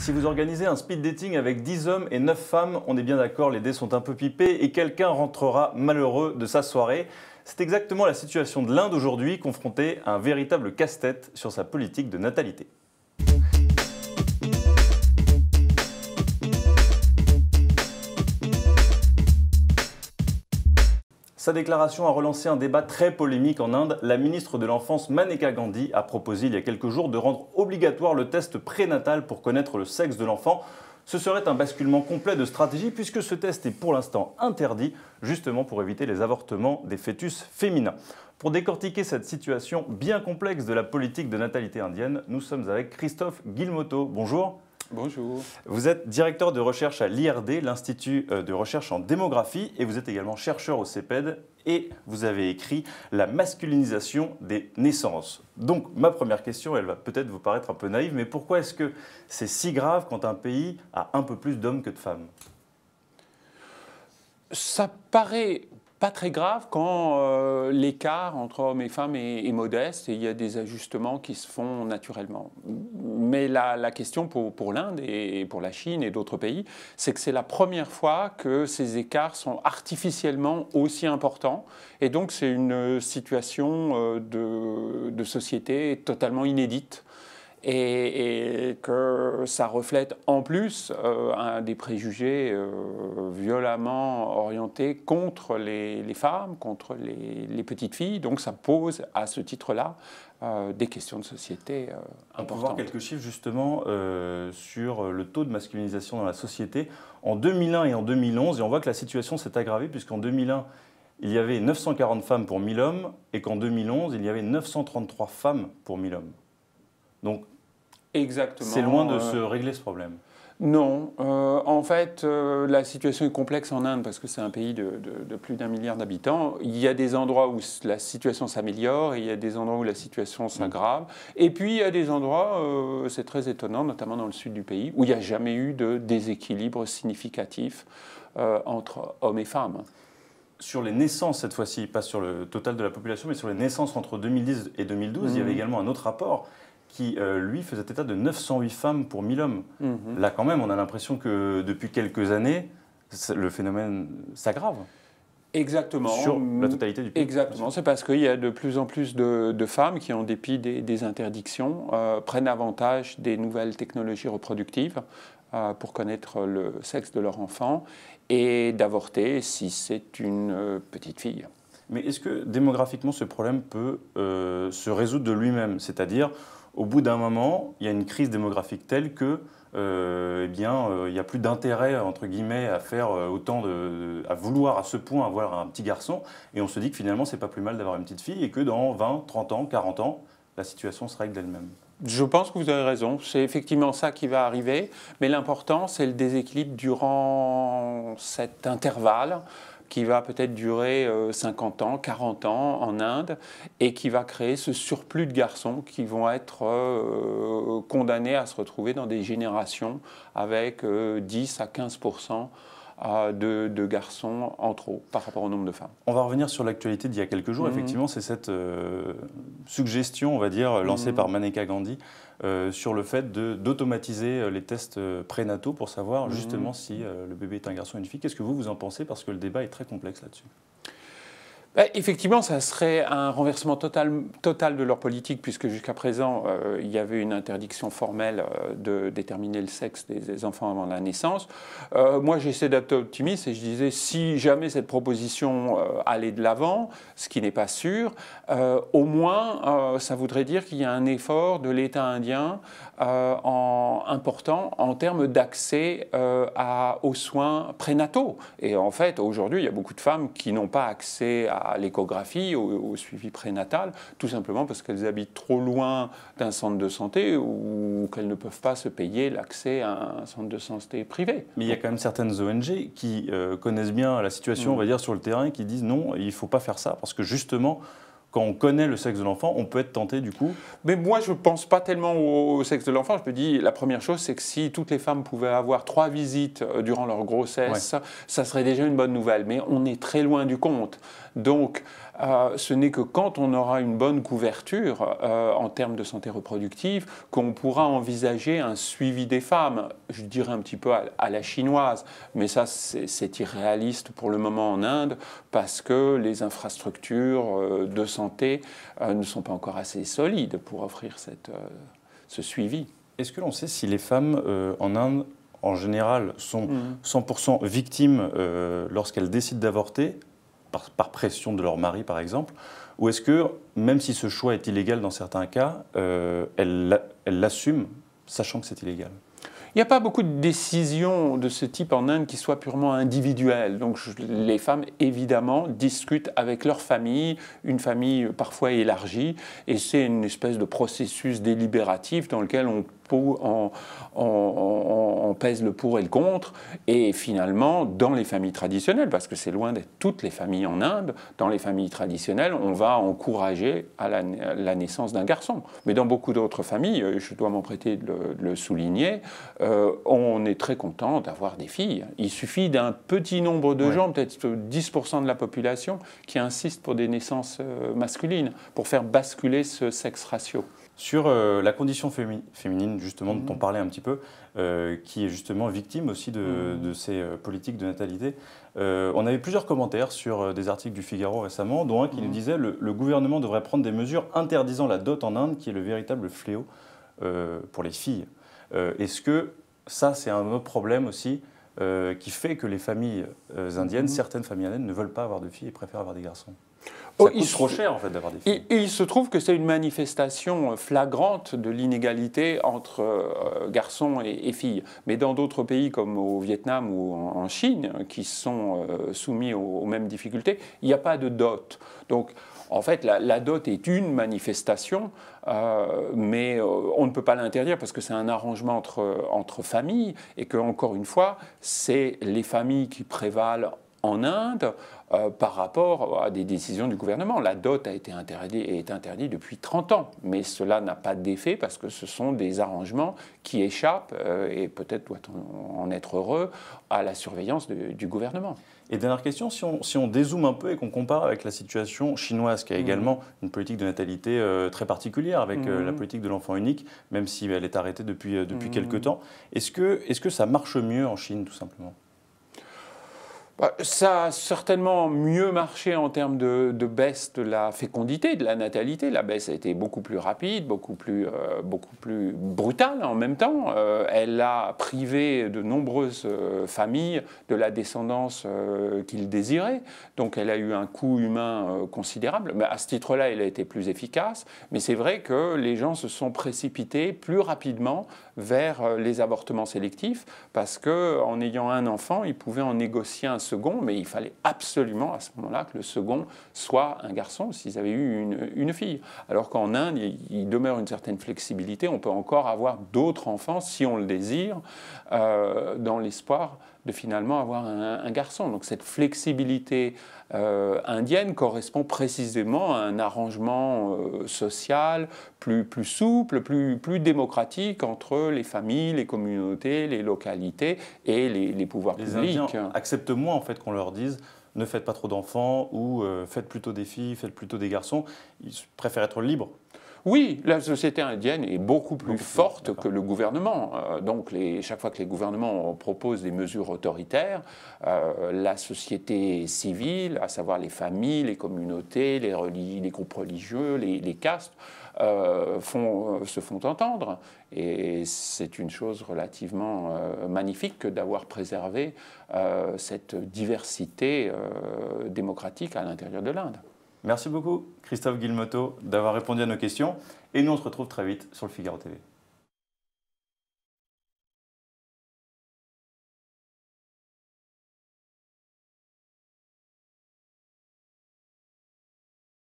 Si vous organisez un speed dating avec 10 hommes et 9 femmes, on est bien d'accord, les dés sont un peu pipés et quelqu'un rentrera malheureux de sa soirée. C'est exactement la situation de l'Inde aujourd'hui, confrontée à un véritable casse-tête sur sa politique de natalité. Sa déclaration a relancé un débat très polémique en Inde. La ministre de l'Enfance Maneka Gandhi a proposé il y a quelques jours de rendre obligatoire le test prénatal pour connaître le sexe de l'enfant. Ce serait un basculement complet de stratégie puisque ce test est pour l'instant interdit, justement pour éviter les avortements des fœtus féminins. Pour décortiquer cette situation bien complexe de la politique de natalité indienne, nous sommes avec Christophe Guilmoto. Bonjour. Bonjour. Vous êtes directeur de recherche à l'IRD, l'Institut de recherche en démographie, et vous êtes également chercheur au CEPED, et vous avez écrit « La masculinisation des naissances ». Donc ma première question, elle va peut-être vous paraître un peu naïve, mais pourquoi est-ce que c'est si grave quand un pays a un peu plus d'hommes que de femmes? Ça paraît pas très grave quand l'écart entre hommes et femmes est modeste et il y a des ajustements qui se font naturellement. Mais la question pour l'Inde et pour la Chine et d'autres pays, c'est que c'est la première fois que ces écarts sont artificiellement aussi importants. Et donc c'est une situation de société totalement inédite. Et que ça reflète en plus des préjugés violemment orientés contre les femmes, contre les petites filles. Donc ça pose à ce titre-là des questions de société importantes. On peut voir quelques chiffres justement sur le taux de masculinisation dans la société. En 2001 et en 2011, et on voit que la situation s'est aggravée puisqu'en 2001, il y avait 940 femmes pour 1000 hommes et qu'en 2011, il y avait 933 femmes pour 1000 hommes. Donc, c'est loin de se régler ce problème. Non. En fait, la situation est complexe en Inde parce que c'est un pays de plus d'1 milliard d'habitants. Il y a des endroits où la situation s'améliore et il y a des endroits où la situation s'aggrave. Et puis, il y a des endroits, c'est très étonnant, notamment dans le sud du pays, où il n'y a jamais eu de déséquilibre significatif entre hommes et femmes. Sur les naissances, cette fois-ci, pas sur le total de la population, mais sur les naissances entre 2010 et 2012, il y avait également un autre rapport qui, lui, faisait état de 908 femmes pour 1000 hommes. Là, quand même, on a l'impression que depuis quelques années, le phénomène s'aggrave. Exactement. Sur la totalité du pays. Exactement. C'est parce qu'il y a de plus en plus de femmes qui, en dépit des interdictions, prennent avantage des nouvelles technologies reproductives pour connaître le sexe de leur enfant et d'avorter si c'est une petite fille. Mais est-ce que démographiquement, ce problème peut se résoudre de lui-même? C'est-à-dire, au bout d'un moment, il y a une crise démographique telle que, il n'y a plus d'intérêt, entre guillemets, à faire à vouloir à ce point avoir un petit garçon, et on se dit que finalement, c'est pas plus mal d'avoir une petite fille, et que dans 20, 30 ans, 40 ans, la situation se règle d'elle-même. Je pense que vous avez raison. C'est effectivement ça qui va arriver, mais l'important, c'est le déséquilibre durant cet intervalle qui va peut-être durer 50 ans, 40 ans en Inde, et qui va créer ce surplus de garçons qui vont être condamnés à se retrouver dans des générations avec 10 à 15% de garçons en trop par rapport au nombre de femmes. On va revenir sur l'actualité d'il y a quelques jours. Effectivement, c'est cette suggestion, on va dire, lancée par Maneka Gandhi sur le fait d'automatiser les tests prénataux pour savoir justement si le bébé est un garçon ou une fille. Qu'est-ce que vous en pensez? Parce que le débat est très complexe là-dessus. Effectivement, ça serait un renversement total de leur politique, puisque jusqu'à présent, il y avait une interdiction formelle de déterminer le sexe des enfants avant la naissance. Moi, j'essaie d'être optimiste et je disais, si jamais cette proposition allait de l'avant, ce qui n'est pas sûr, au moins, ça voudrait dire qu'il y a un effort de l'État indien important en termes d'accès aux soins prénataux. Et en fait, aujourd'hui, il y a beaucoup de femmes qui n'ont pas accès à l'échographie, au suivi prénatal, tout simplement parce qu'elles habitent trop loin d'un centre de santé ou qu'elles ne peuvent pas se payer l'accès à un centre de santé privé. Mais il y a quand même certaines ONG qui connaissent bien la situation, on va dire, sur le terrain, et qui disent non, il ne faut pas faire ça, parce que justement, quand on connaît le sexe de l'enfant, on peut être tenté du coup. Mais moi, je ne pense pas tellement au sexe de l'enfant. Je me dis, la première chose, c'est que si toutes les femmes pouvaient avoir 3 visites durant leur grossesse, ça serait déjà une bonne nouvelle. Mais on est très loin du compte. Donc, ce n'est que quand on aura une bonne couverture en termes de santé reproductive qu'on pourra envisager un suivi des femmes, je dirais un petit peu à la chinoise, mais ça c'est irréaliste pour le moment en Inde parce que les infrastructures de santé ne sont pas encore assez solides pour offrir ce suivi. Est-ce que l'on sait si les femmes en Inde, en général, sont 100% victimes lorsqu'elles décident d'avorter, par pression de leur mari par exemple, ou est-ce que, même si ce choix est illégal dans certains cas, elles l'assument, sachant que c'est illégal? Il n'y a pas beaucoup de décisions de ce type en Inde qui soient purement individuelles. Donc les femmes, évidemment, discutent avec leur famille, une famille parfois élargie, et c'est une espèce de processus délibératif dans lequel on pèse le pour et le contre, et finalement, dans les familles traditionnelles, parce que c'est loin d'être toutes les familles en Inde, dans les familles traditionnelles, on va encourager à la naissance d'un garçon. Mais dans beaucoup d'autres familles, je dois m'emprêter de le souligner, on est très content d'avoir des filles. Il suffit d'un petit nombre de gens, peut-être 10% de la population, qui insistent pour des naissances masculines, pour faire basculer ce sexe ratio. Sur la condition féminine, justement, dont on parlait un petit peu, qui est justement victime aussi de ces politiques de natalité. On avait plusieurs commentaires sur des articles du Figaro récemment, dont un qui nous disait le gouvernement devrait prendre des mesures interdisant la dot en Inde, qui est le véritable fléau pour les filles. Est-ce que ça, c'est un autre problème aussi qui fait que les familles indiennes, certaines familles indiennes, ne veulent pas avoir de filles et préfèrent avoir des garçons? Ça coûte trop cher en fait d'avoir des filles. Il se trouve que c'est une manifestation flagrante de l'inégalité entre garçons et filles. Mais dans d'autres pays comme au Vietnam ou en Chine, qui sont soumis aux mêmes difficultés, il n'y a pas de dot. Donc en fait, la dot est une manifestation, mais on ne peut pas l'interdire parce que c'est un arrangement entre familles et que, encore une fois, c'est les familles qui prévalent en Inde par rapport à des décisions du gouvernement. La dot a été interdite depuis 30 ans, mais cela n'a pas d'effet parce que ce sont des arrangements qui échappent, et peut-être doit-on en être heureux, à la surveillance du gouvernement. Et dernière question, si on dézoome un peu et qu'on compare avec la situation chinoise, qui a également une politique de natalité très particulière, avec la politique de l'enfant unique, même si elle est arrêtée depuis quelques temps, est-ce que ça marche mieux en Chine, tout simplement ? Ça a certainement mieux marché en termes de baisse de la fécondité, de la natalité. La baisse a été beaucoup plus rapide, beaucoup plus brutale en même temps. Elle a privé de nombreuses familles de la descendance qu'ils désiraient. Donc elle a eu un coût humain considérable. Mais à ce titre-là, elle a été plus efficace. Mais c'est vrai que les gens se sont précipités plus rapidement vers les avortements sélectifs parce qu'en ayant un enfant, ils pouvaient en négocier un second, mais il fallait absolument à ce moment-là que le second soit un garçon s'ils avaient eu une fille. Alors qu'en Inde, il demeure une certaine flexibilité. On peut encore avoir d'autres enfants, si on le désire, dans l'espoir de finalement avoir un garçon. Donc cette flexibilité indienne correspond précisément à un arrangement social plus souple, plus démocratique entre les familles, les communautés, les localités et les pouvoirs publics. Les Indiens acceptent moins en fait qu'on leur dise ne faites pas trop d'enfants ou faites plutôt des filles, faites plutôt des garçons. Ils préfèrent être libres. Oui, la société indienne est beaucoup plus forte que le gouvernement. Donc, chaque fois que les gouvernements proposent des mesures autoritaires, la société civile, à savoir les familles, les communautés, les groupes religieux, les castes, se font entendre. Et c'est une chose relativement magnifique que d'avoir préservé cette diversité démocratique à l'intérieur de l'Inde. Merci beaucoup, Christophe Guillemotteau, d'avoir répondu à nos questions. Et nous, on se retrouve très vite sur le Figaro TV.